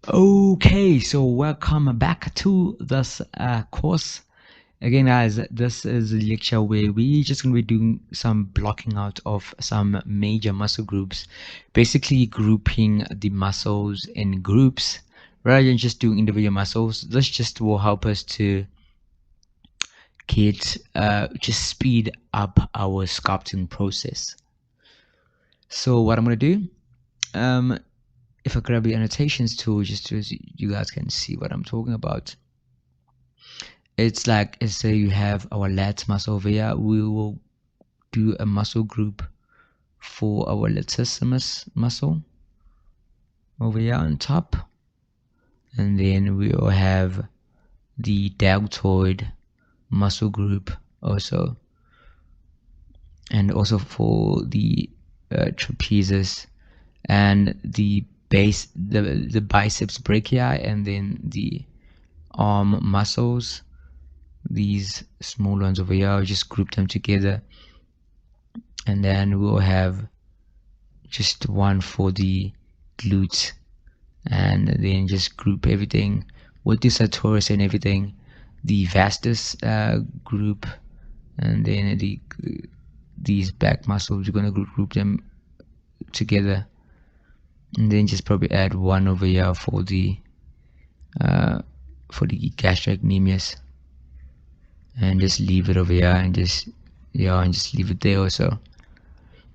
Okay, so welcome back to this course. Again, guys, this is a lecture where we're just going to be doing some blocking out of some major muscle groups, basically grouping the muscles in groups rather than just doing individual muscles. This just will help us to just speed up our sculpting process. So what I'm going to do, if I grab the annotations tool, just so you guys can see what I'm talking about. It's like, let's say you have our lats muscle over here, we will do a muscle group for our latissimus muscle over here on top, and then we will have the deltoid muscle group also, and also for the trapezius and the base, the biceps brachii, and then the arm muscles, these small ones over here. I'll just group them together, and then we'll have just one for the glutes, and then just group everything with the sartorius and everything, the vastus group, and then these back muscles, you're going to group them together, and then just probably add one over here for the gastrocnemius, and just leave it over here, and just leave it there also.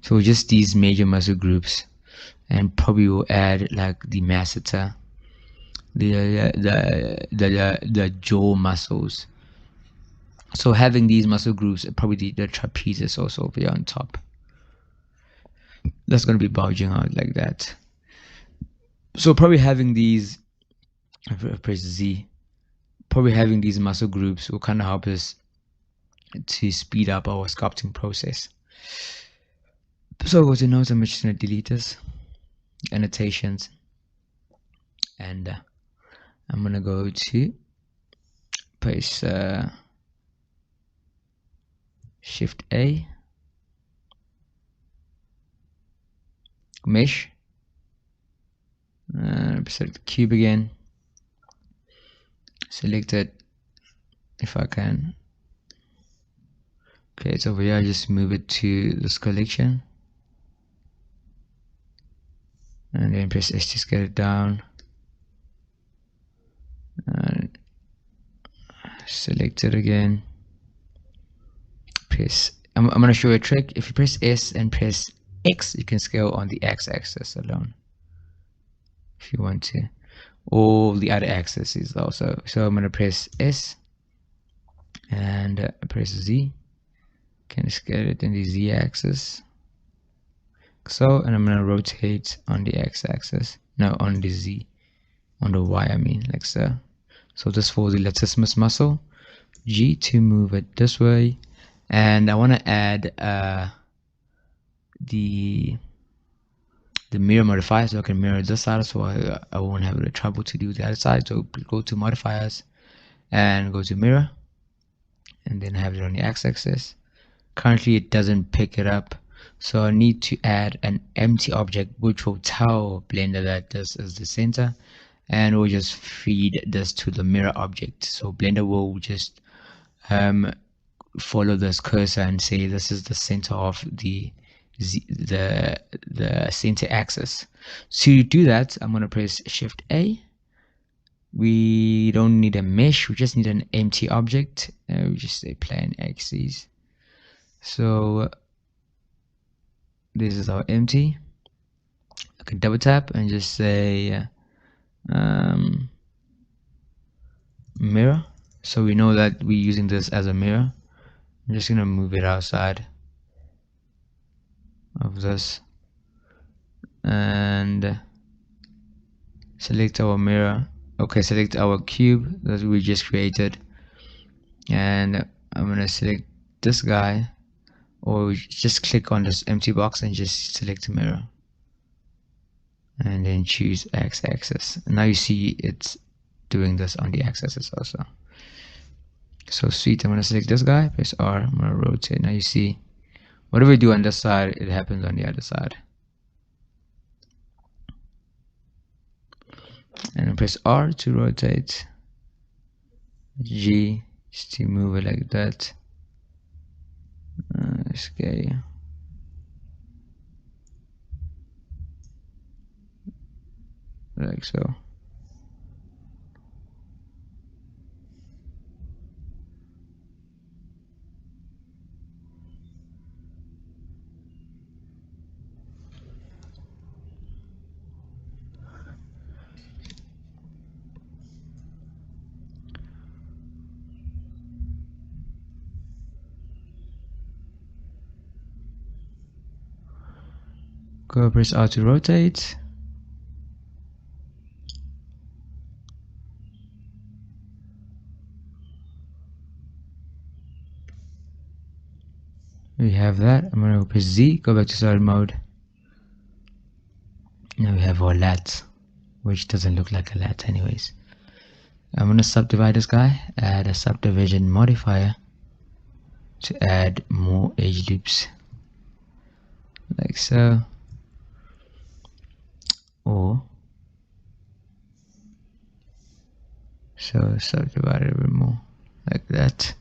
So just these major muscle groups, and probably we'll add like the masseter, the jaw muscles. So having these muscle groups, probably the trapezius also over here on top. That's going to be bulging out like that. So probably having these, if I press Z, probably having these muscle groups will kind of help us to speed up our sculpting process. So go to notes, I'm just going to delete this, annotations, and I'm going to go to press Shift A, mesh, select the cube again, select it if I can. Okay, it's over here. Just move it to this collection, and then press S to scale it down, and select it again. Press, I'm going to show you a trick. If you press S and press X, you can scale on the X-axis alone if you want to, or the other axis is also. So I'm going to press S and press Z, can scale it in the Z axis, so, and I'm going to rotate on the X axis, no, on the Z, on the Y, I mean, like so. So this for the latissimus muscle, G to move it this way, and I want to add the mirror modifier, so I can mirror this side, so I won't have the trouble to do the other side. So go to modifiers and go to mirror, and then have it on the x-axis. Currently it doesn't pick it up, so I need to add an empty object which will tell Blender that this is the center, and we'll just feed this to the mirror object. So Blender will just follow this cursor and say this is the center of the center axis. So to do that, I'm going to press Shift A. We don't need a mesh, we just need an empty object. We just say plane axes. So this is our empty. I can double tap and just say mirror, so we know that we're using this as a mirror. I'm just going to move it outside of this and select our mirror. Okay, select our cube that we just created, and I'm going to select this guy, or just click on this empty box and just select mirror, and then choose x-axis. Now you see it's doing this on the x-axis also. So sweet. I'm going to select this guy, press R, I'm going to rotate. Now you see whatever we do on this side, it happens on the other side. And press R to rotate, G just to move it like that. Okay, like so. Go press R to rotate. We have that. I'm gonna press Z, go back to solid mode. Now we have our lat, which doesn't look like a lat anyways. I'm gonna subdivide this guy, add a subdivision modifier to add more edge loops, like so. Or so subdivide it a bit more, like that.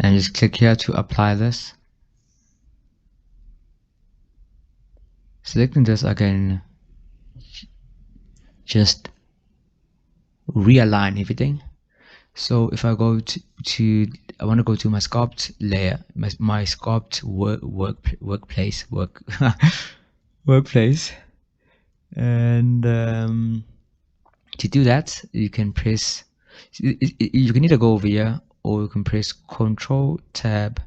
And just click here to apply this. Selecting this, I can just realign everything. So if I go to I want to go to my sculpt layer, my sculpt workplace, and to do that, you can press, you can either go over here or you can press Control Tab.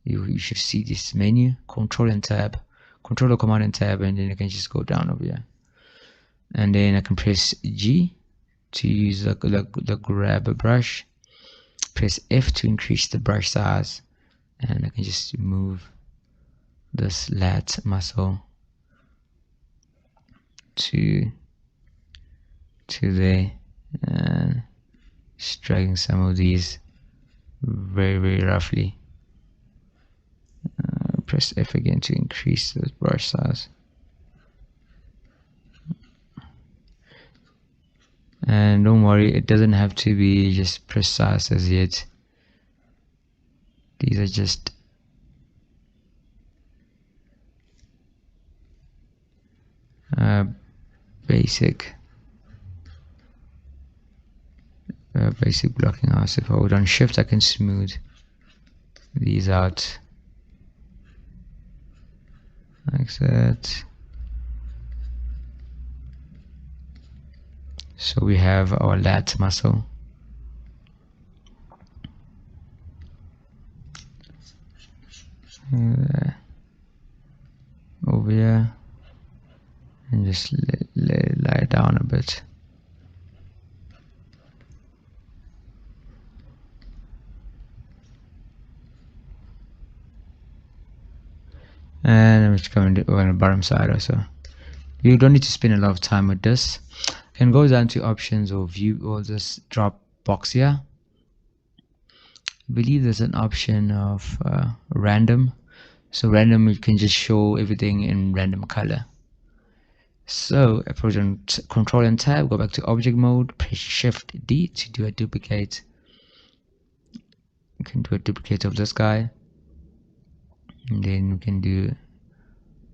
You should see this menu, Control and Tab, Control or Command and Tab, and then you can just go down over here, and then I can press G to use the grab a brush, press F to increase the brush size, and I can just move this lat muscle to there, and just dragging some of these very roughly. Press F again to increase the brush size. And don't worry, it doesn't have to be just precise as yet. These are just basic blocking out. So if I hold on Shift, I can smooth these out like that. So we have our lat muscle. Over here, and just let it lie down a bit. And I'm just going to on the bottom side also. You don't need to spend a lot of time with this. You can go down to options or view, or just drop box here. I believe there's an option of random. So random, you can just show everything in random color. So if I on Control and Tab, go back to object mode, press Shift D to do a duplicate. You can do a duplicate of this guy, and then we can do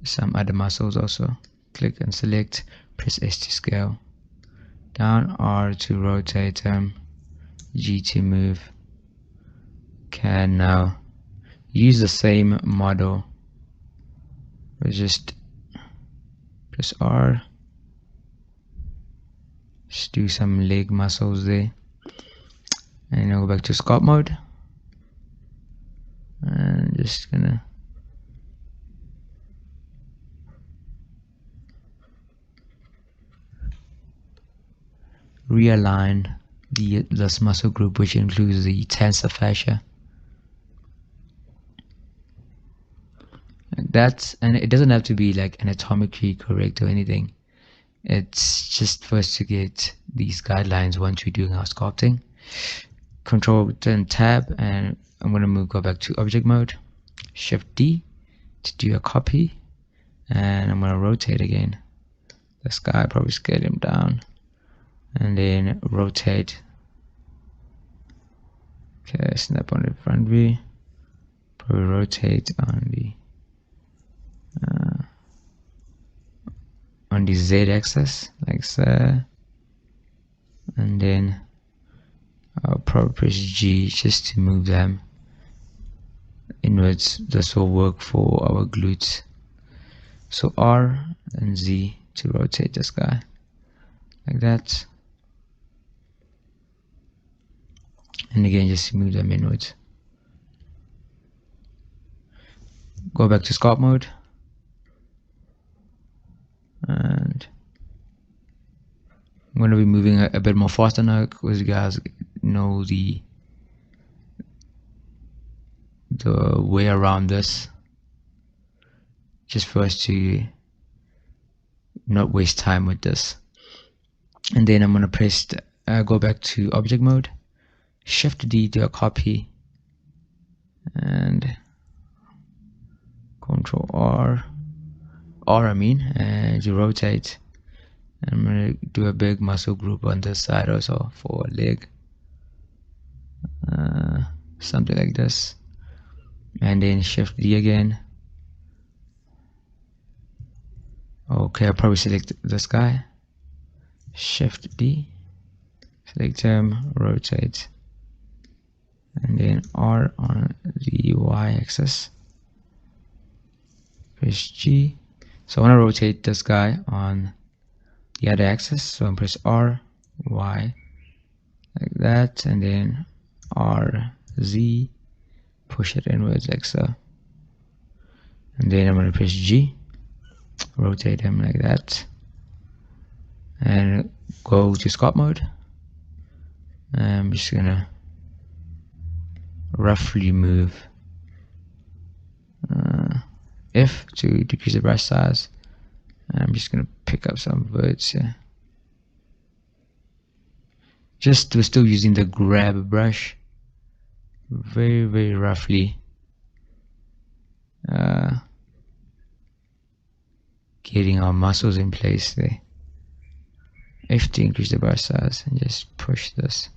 some other muscles also. Click and select, press S to scale, down R to rotate, G to move. Can now use the same model, but just press R, just do some leg muscles there, and I'll go back to sculpt mode, and just gonna realign this muscle group, which includes the tensor fascia. Like that, and it doesn't have to be like anatomically correct or anything. It's just for us to get these guidelines once we're doing our sculpting. Control then Tab, and I'm gonna go back to object mode, Shift D to do a copy, and I'm gonna rotate again. This guy, probably scale him down and then rotate. Okay, snap on the front view, probably rotate on the Z axis like so, and then I'll probably press G just to move them inwards. This will work for our glutes. So R and Z to rotate this guy like that, and again just move them inwards. Go back to sculpt mode, and I'm going to be moving a bit more faster now because you guys know the way around this, just for us to not waste time with this. And then I'm going to press go back to object mode, Shift D, do a copy, and Control R and you rotate. I'm going to do a big muscle group on this side also for a leg, something like this, and then Shift D again. Okay, I'll probably select this guy, Shift D, select him, rotate, and then R on the Y axis, press G. So I want to rotate this guy on the other axis, so I'm press R, Y, like that, and then R, Z, push it inwards like so, and then I'm going to press G, rotate him like that, and go to sculpt mode. I'm just gonna roughly move F to decrease the brush size. I'm just gonna pick up some verts here. We're still using the grab brush, very roughly getting our muscles in place there. F to increase the brush size, and just push this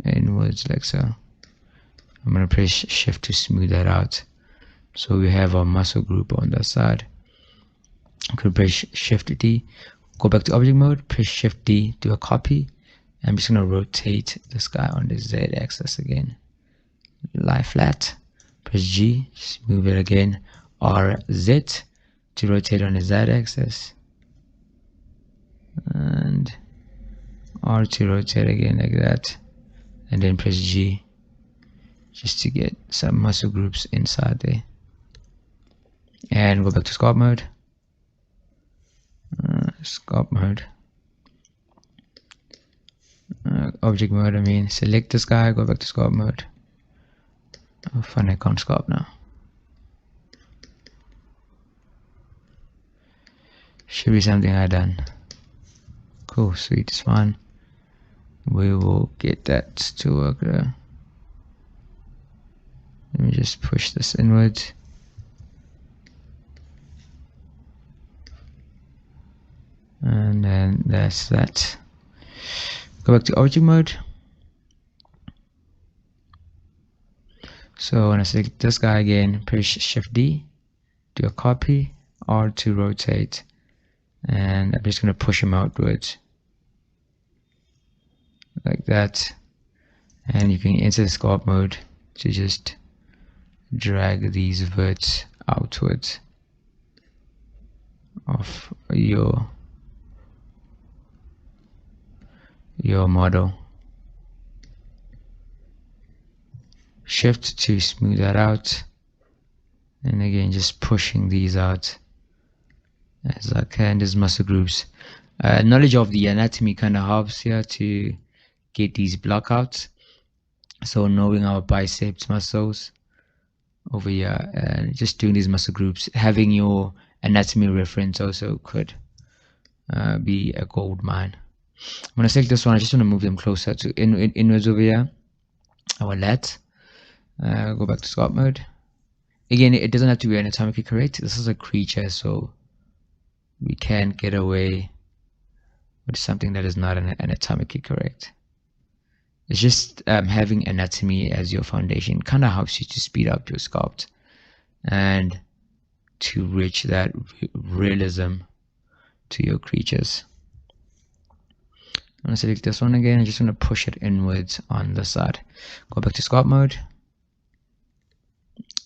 inwards like so. I'm going to press Shift to smooth that out, so we have our muscle group on that side. I'm going to press Shift D, go back to object mode, press Shift D, do a copy. I'm just going to rotate this guy on the Z axis again, lie flat, press G, just move it again, R, Z to rotate on the Z axis, and R to rotate again like that, and then press G just to get some muscle groups inside there. And go back to sculpt mode, object mode, I mean, select this guy, go back to sculpt mode. Oh, fun, I can't sculpt now. Should be something I done. Cool, sweet, it's fine. We will get that to work there. Let me just push this inwards. And then that's that. Go back to object mode. So when I select this guy again, press Shift D, do a copy, R to rotate, and I'm just going to push him outwards like that. And you can enter the sculpt mode to just drag these verts outwards of your model. Shift to smooth that out, and again just pushing these out as I can. These muscle groups, knowledge of the anatomy kind of helps here to get these blockouts. So knowing our biceps muscles over here and just doing these muscle groups, having your anatomy reference also could be a gold mine. When I select this one, I just want to move them closer to inwards over here, our lats. Go back to sculpt mode. Again, it doesn't have to be anatomically correct. This is a creature, so we can get away with something that is not anatomically correct. It's just having anatomy as your foundation kind of helps you to speed up your sculpt and to reach that realism to your creatures. I'm going to select this one again. I just want to push it inwards on the side. Go back to sculpt mode.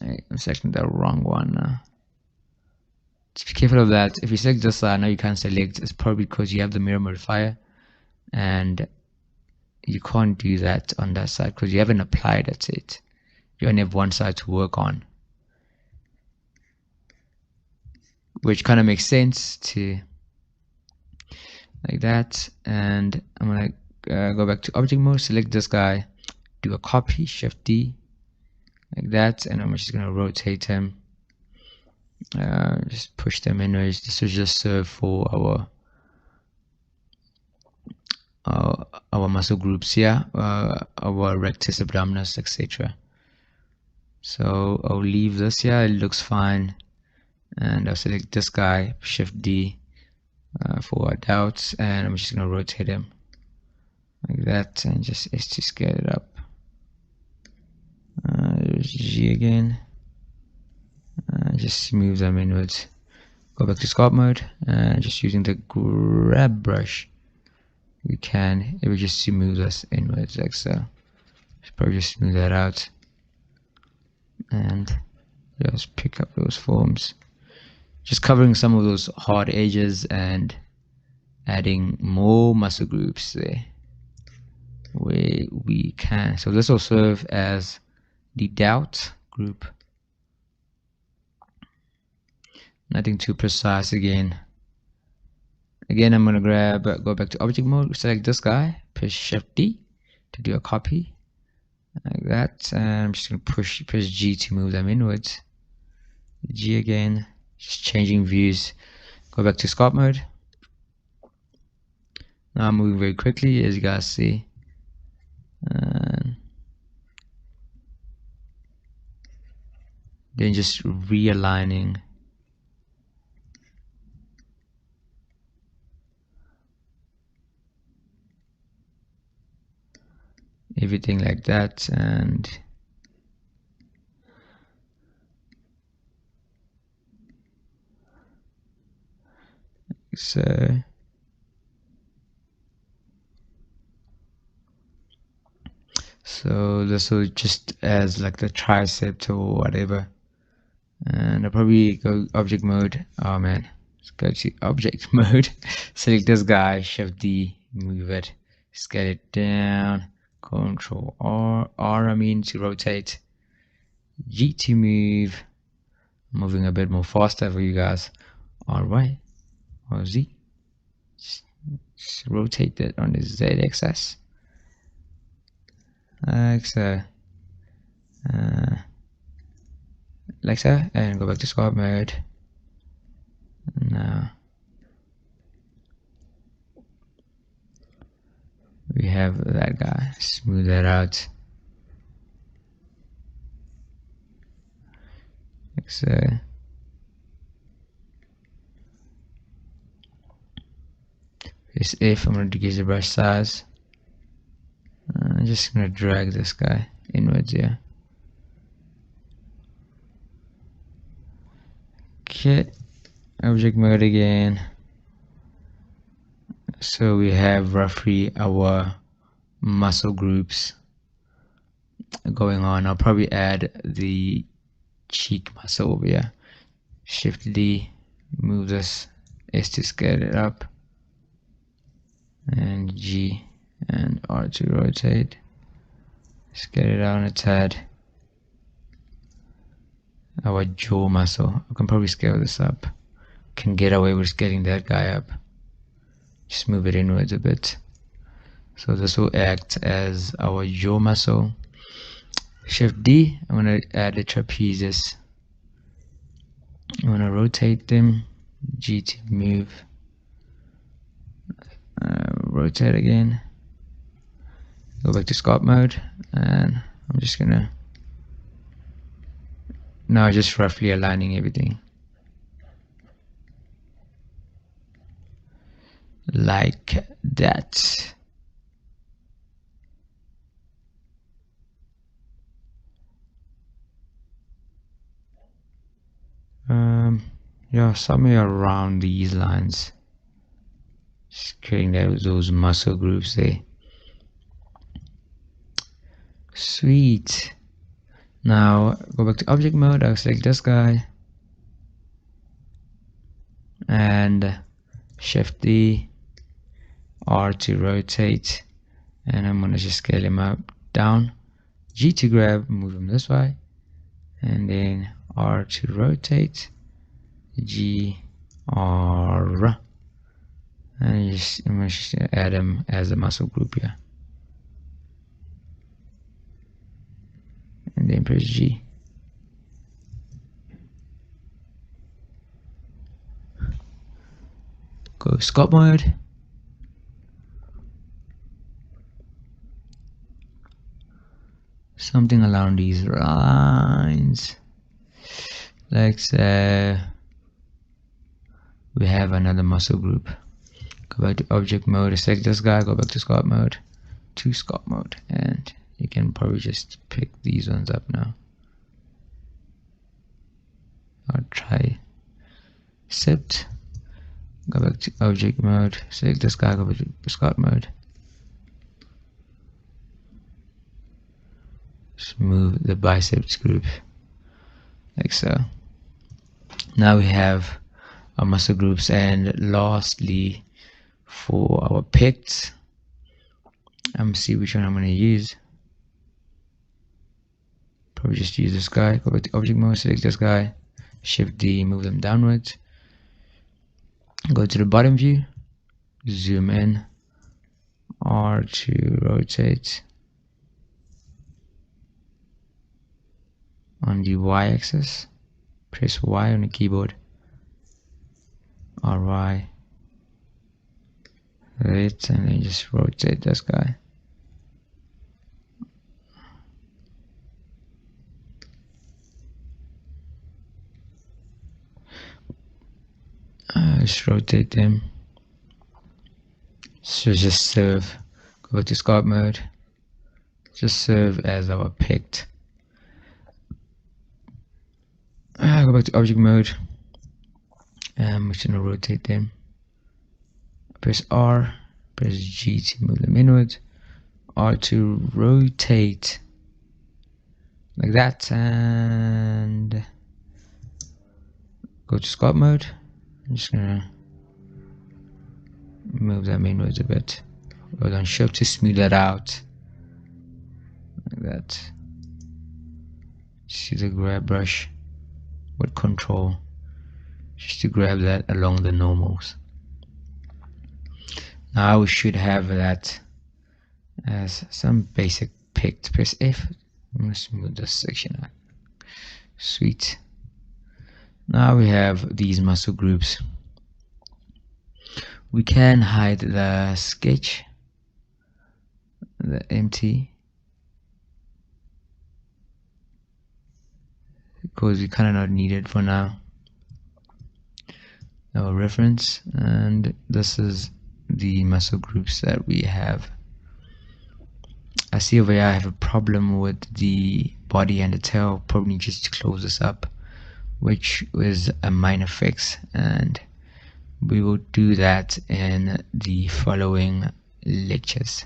I'm selecting the wrong one. Just be careful of that. If you select this side, now you can't select. It's probably because you have the mirror modifier, and you can't do that on that side because you haven't applied it. You only have one side to work on, which kind of makes sense to like that. And I'm gonna go back to object mode, select this guy, do a copy, Shift D, like that, and I'm just gonna rotate him. Just push them inwards. This will just serve for our muscle groups here, our rectus abdominis, etc. So I'll leave this here. It looks fine, and I'll select this guy, Shift D, for our doubts, and I'm just gonna rotate him like that, and just scale it up. There's G again. Just move them inwards. Go back to sculpt mode, and just using the grab brush, it will just smooth us inwards like so. Probably just smooth that out, and just pick up those forms, just covering some of those hard edges and adding more muscle groups there where we can. So this will serve as the doubt group. Nothing too precise again. I'm going to go back to object mode, select this guy, push Shift D to do a copy like that, and I'm just going to press G to move them inwards. G again, just changing views. Go back to sculpt mode. Now I'm moving very quickly, as you guys see. And then just realigning everything like that, and so this will just as like the tricep or whatever. And I'll probably go object mode. Oh man, let's go to object mode. Select this guy, Shift D, move it, scale it down, Control R to rotate, G to move. I'm moving a bit more faster for you guys. R or Z. Just rotate that on the Z axis. Like so. Like so, and go back to sculpt mode. Now we have that guy. Smooth that out like so. Press F. I'm going to decrease the brush size. I'm just going to drag this guy inwards here. Okay, object mode again. So we have roughly our muscle groups going on. I'll probably add the cheek muscle over here. Shift D, move this, S to scale it up, and G and R to rotate. Scale it down a tad. Our jaw muscle, I can probably scale this up. Can get away with scaling that guy up. Just move it inwards a bit. So this will act as our jaw muscle. Shift D, I'm going to add the trapezius. I'm going to rotate them. G to move. Rotate again. Go back to sculpt mode, and I'm just going to now just roughly aligning everything like that. Yeah, somewhere around these lines. Just creating those muscle groups there. Sweet. Now go back to object mode. I'll select this guy and Shift D, R to rotate, and I'm gonna just scale him up, down, G to grab, move him this way, and then R to rotate, G, R, and I'm gonna just add him as a muscle group here, and then press G. Go sculpt mode. Something along these lines. Like say we have another muscle group. Go back to object mode, select this guy, go back to sculpt mode, and you can probably just pick these ones up now. I'll try accept. Go back to object mode, select this guy, go back to sculpt mode. Just move the biceps group like so. Now we have our muscle groups, and lastly for our pects, I'm gonna see which one I'm gonna use. Probably just use this guy. Go back to object mode, select this guy, Shift D, move them downwards. Go to the bottom view, zoom in, R to rotate on the y-axis, press Y on the keyboard, RY, right, and then just rotate this guy. Just rotate them. So just serve. Go back to sculpt mode. Just serve as our pect. Go back to object mode. I'm just gonna rotate them. Press R. Press G to move them inward. R to rotate. Like that, and go to sculpt mode. I'm just gonna move them inwards a bit. Hold on Shift to smooth that out. Like that. See the grab brush with Control, just to grab that along the normals. Now we should have that as some basic pect. Press F. I'm gonna smooth this section out. Sweet. Now we have these muscle groups. We can hide the sketch, the empty, because we kind of not need it for now. Our reference, and this is the muscle groups that we have. I see over here I have a problem with the body and the tail. Probably just to close this up, which is a minor fix, and we will do that in the following lectures.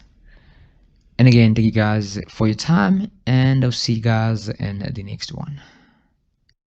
And again, thank you guys for your time, and I'll see you guys in the next one.